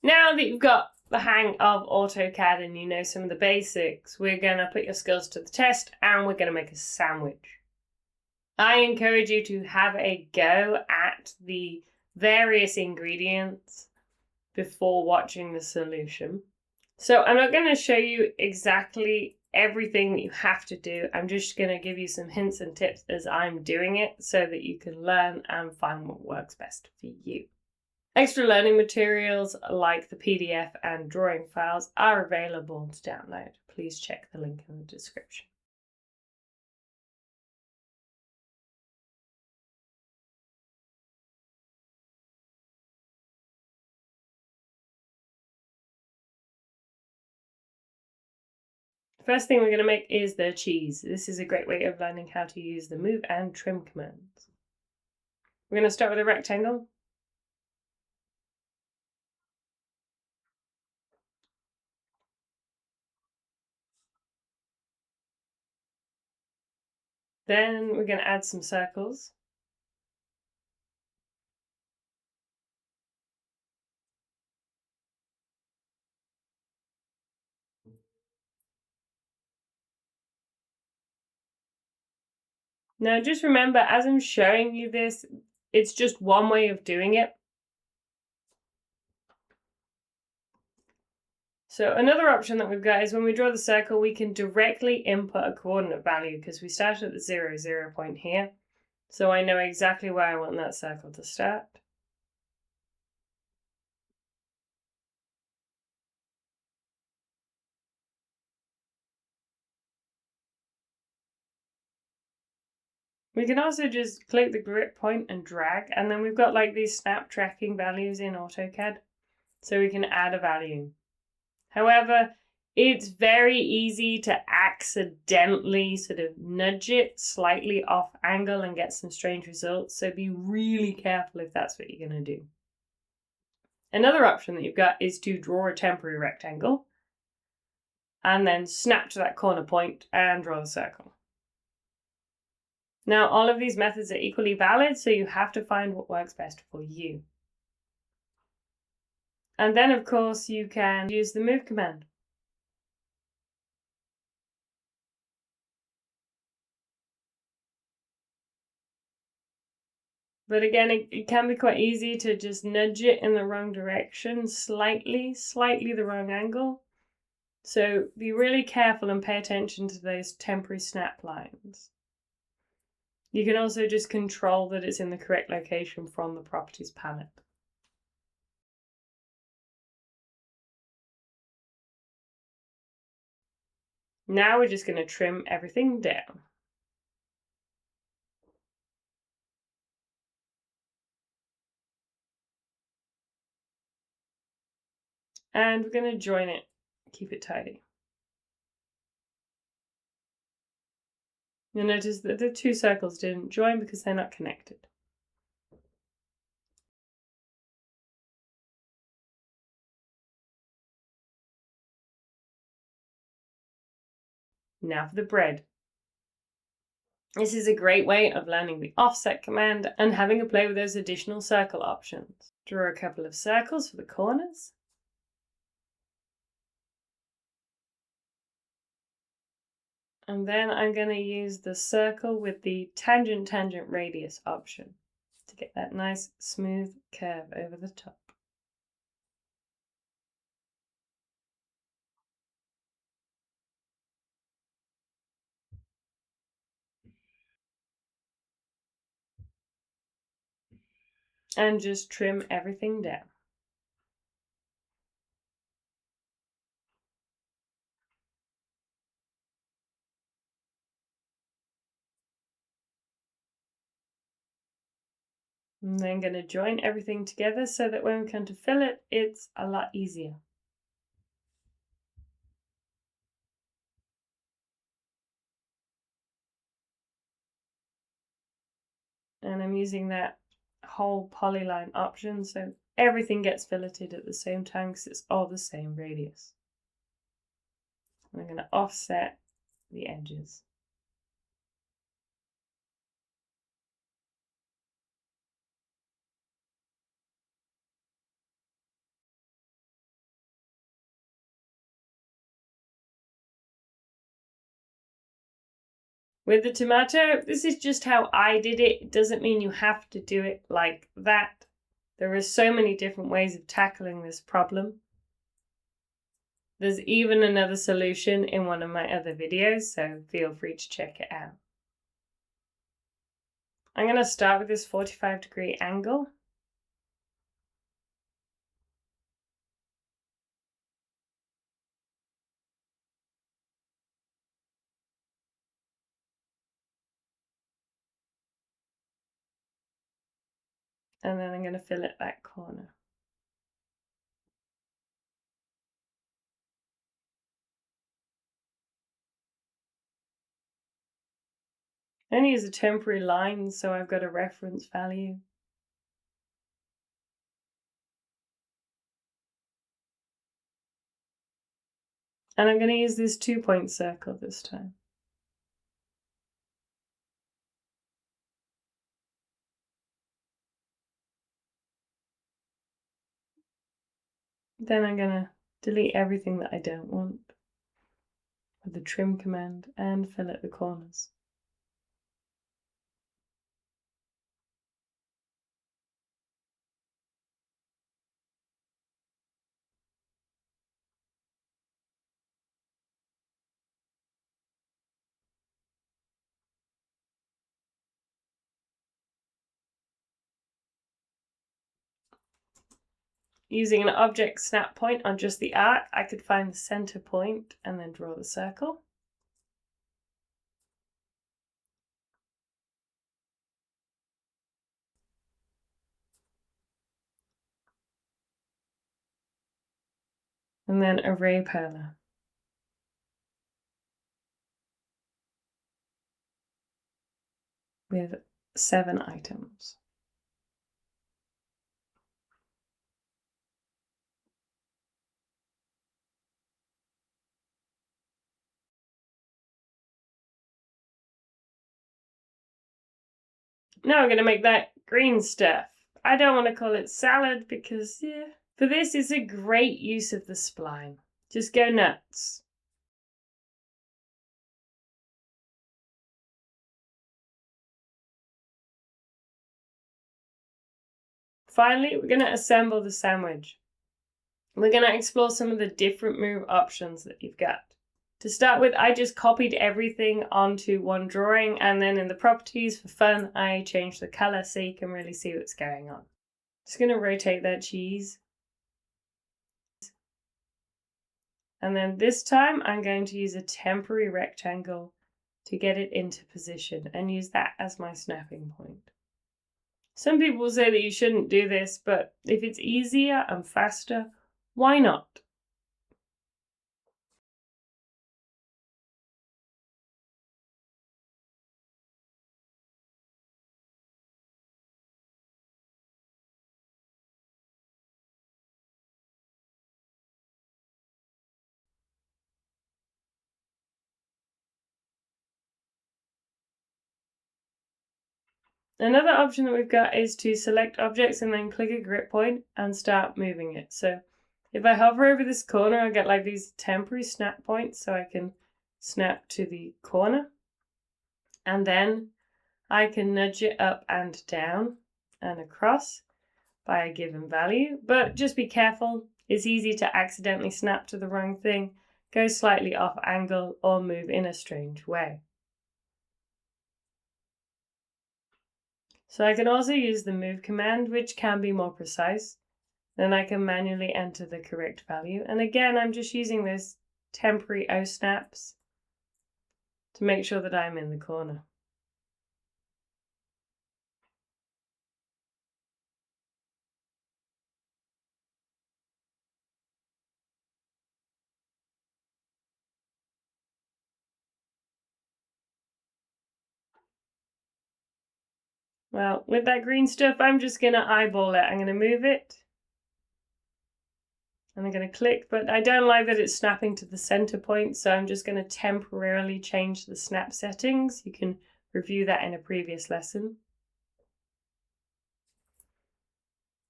Now that you've got the hang of AutoCAD and you know some of the basics, we're going to put your skills to the test and we're going to make a sandwich. I encourage you to have a go at the various ingredients before watching the solution. So I'm not going to show you exactly everything that you have to do. I'm just going to give you some hints and tips as I'm doing it so that you can learn and find what works best for you. Extra learning materials like the PDF and drawing files are available to download. Please check the link in the description. First thing we're going to make is the cheese. This is a great way of learning how to use the move and trim commands. We're going to start with a rectangle. Then we're going to add some circles. Now just remember, as I'm showing you this, it's just one way of doing it. So another option that we've got is when we draw the circle, we can directly input a coordinate value because we start at the 0, 0 point here. So I know exactly where I want that circle to start. We can also just click the grip point and drag, and then we've got like these snap tracking values in AutoCAD. So we can add a value. However, it's very easy to accidentally sort of nudge it slightly off angle and get some strange results. So be really careful if that's what you're going to do. Another option that you've got is to draw a temporary rectangle and then snap to that corner point and draw the circle. Now, all of these methods are equally valid, so you have to find what works best for you. And then, of course, you can use the move command. But again, it can be quite easy to just nudge it in the wrong direction, slightly the wrong angle. So be really careful and pay attention to those temporary snap lines. You can also just control that it's in the correct location from the properties palette. Now we're just going to trim everything down. And we're going to join it, keep it tidy. You'll notice that the two circles didn't join because they're not connected. Now for the bread. This is a great way of learning the offset command and having a play with those additional circle options. Draw a couple of circles for the corners. And then I'm going to use the circle with the tangent radius option to get that nice smooth curve over the top. And just trim everything down. I'm then going to join everything together so that when we come to fill it, it's a lot easier. And I'm using that whole polyline option so everything gets filleted at the same time because it's all the same radius. I'm going to offset the edges. With the tomato, this is just how I did it. It doesn't mean you have to do it like that. There are so many different ways of tackling this problem. There's even another solution in one of my other videos, so feel free to check it out. I'm going to start with this 45-degree angle. And then I'm going to fillet that corner. I only use a temporary line, so I've got a reference value. And I'm going to use this 2-point circle this time. Then I'm going to delete everything that I don't want with the trim command and fillet the corners. Using an object snap point on just the arc, I could find the center point and then draw the circle. And then array perler with 7 items. Now we're going to make that green stuff. I don't want to call it salad because, yeah. For this, it's a great use of the spline. Just go nuts. Finally, we're going to assemble the sandwich. We're going to explore some of the different move options that you've got. To start with, I just copied everything onto one drawing, and then in the properties for fun, I changed the color so you can really see what's going on. Just going to rotate that cheese. And then this time, I'm going to use a temporary rectangle to get it into position and use that as my snapping point. Some people will say that you shouldn't do this, but if it's easier and faster, why not? Another option that we've got is to select objects and then click a grip point and start moving it. So if I hover over this corner, I get like these temporary snap points so I can snap to the corner. And then I can nudge it up and down and across by a given value. But just be careful. It's easy to accidentally snap to the wrong thing, go slightly off angle, or move in a strange way. So I can also use the move command, which can be more precise. Then I can manually enter the correct value. And again, I'm just using this temporary O snaps to make sure that I'm in the corner. Well, with that green stuff, I'm just going to eyeball it. I'm going to move it. And I'm going to click, but I don't like that it's snapping to the center point, so I'm just going to temporarily change the snap settings. You can review that in a previous lesson.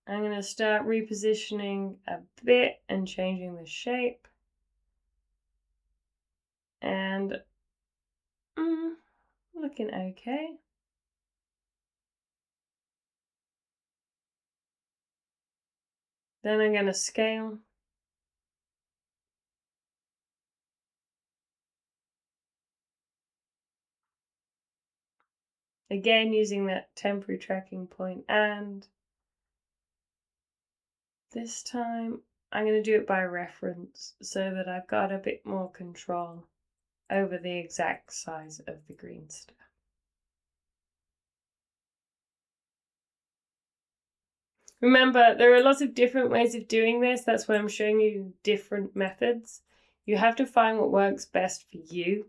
I'm going to start repositioning a bit and changing the shape. And Looking okay. Then I'm going to scale. Again, using that temporary tracking point, and this time I'm going to do it by reference so that I've got a bit more control over the exact size of the green stuff. Remember, there are lots of different ways of doing this. That's why I'm showing you different methods. You have to find what works best for you.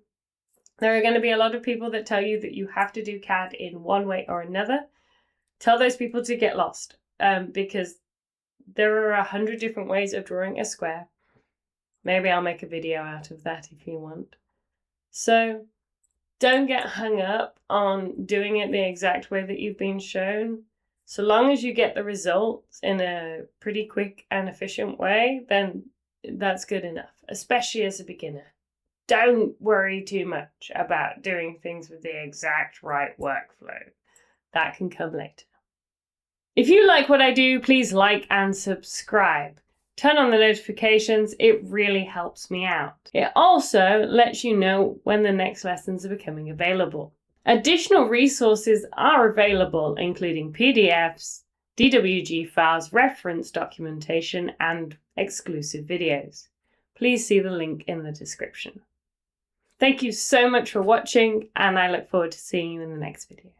There are going to be a lot of people that tell you that you have to do CAD in one way or another. Tell those people to get lost, because there are 100 different ways of drawing a square. Maybe I'll make a video out of that if you want. So don't get hung up on doing it the exact way that you've been shown. So long as you get the results in a pretty quick and efficient way, then that's good enough, especially as a beginner. Don't worry too much about doing things with the exact right workflow. That can come later. If you like what I do, please like and subscribe. Turn on the notifications, it really helps me out. It also lets you know when the next lessons are becoming available. Additional resources are available, including PDFs, DWG files, reference documentation, and exclusive videos. Please see the link in the description. Thank you so much for watching, and I look forward to seeing you in the next video.